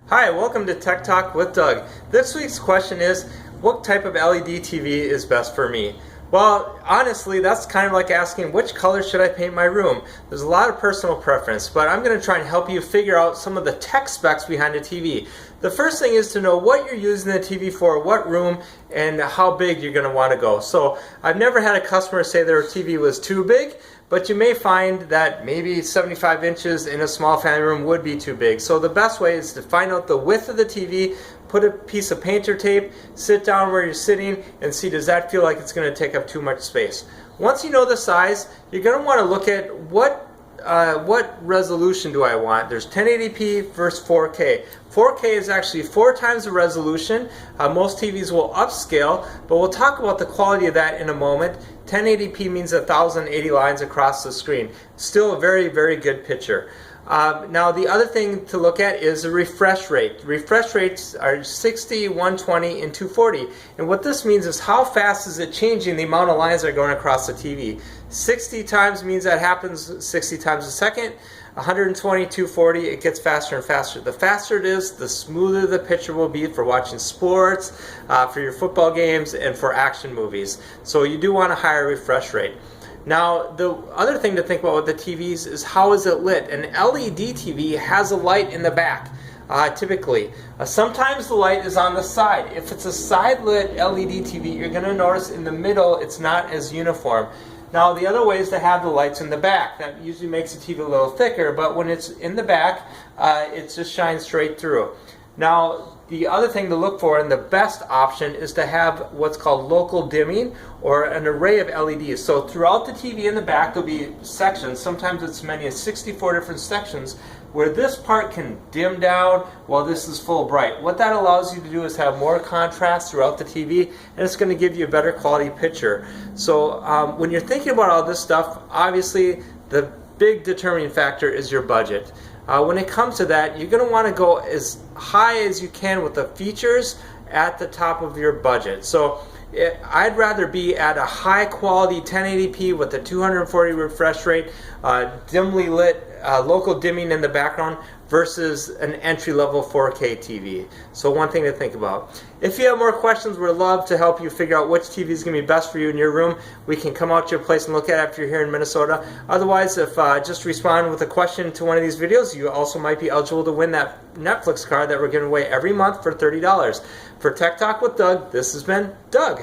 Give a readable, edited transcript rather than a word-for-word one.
Hi, welcome to Tech Talk with Doug. This week's question is, what type of LED TV is best for me? Well, honestly, that's kind of like asking which color should I paint my room. There's a lot of personal preference, but I'm going to try and help you figure out some of the tech specs behind a TV. The first thing is to know what you're using the TV for, what room, and how big you're going to want to go. So I've never had a customer say their TV was too big, but you may find that maybe 75 inches in a small family room would be too big. So the best way is to find out the width of the TV, put a piece of painter tape, sit down where you're sitting, and see does that feel like it's going to take up too much space. Once you know the size, you're going to want to look at what resolution do I want. There's 1080p versus 4K. 4K is actually 4 times the resolution. Most TVs will upscale, but we'll talk about the quality of that in a moment. 1080p means 1080 lines across the screen. Still a very, very good picture. Now the other thing to look at is the refresh rate. Refresh rates are 60, 120, and 240. And what this means is how fast is it changing the amount of lines that are going across the TV. 60 times means that happens 60 times a second. 120, 240, it gets faster and faster. The faster it is, the smoother the picture will be for watching sports, for your football games, and for action movies. So you do want a higher refresh rate. Now, the other thing to think about with the TVs is how is it lit? An LED TV has a light in the back, typically. Sometimes the light is on the side. If it's a side-lit LED TV, you're going to notice in the middle it's not as uniform. Now, the other way is to have the lights in the back. That usually makes the TV a little thicker, but when it's in the back, it just shines straight through. Now, the other thing to look for, and the best option, is to have what's called local dimming, or an array of LEDs. So throughout the TV in the back, there'll be sections, sometimes it's as many as 64 different sections, where this part can dim down while this is full bright. What that allows you to do is have more contrast throughout the TV, and it's going to give you a better quality picture. So when you're thinking about all this stuff, obviously the big determining factor is your budget. When it comes to that, you're going to want to go as high as you can with the features at the top of your budget. So I'd rather be at a high quality 1080p with a 240 refresh rate, dimly lit, local dimming in the background, versus an entry-level 4K TV. So one thing to think about. If you have more questions, we'd love to help you figure out which TV is going to be best for you in your room. We can come out to your place and look at it if you're here in Minnesota. Otherwise, if just respond with a question to one of these videos, you also might be eligible to win that Netflix card that we're giving away every month for $30. For Tech Talk with Doug, this has been Doug.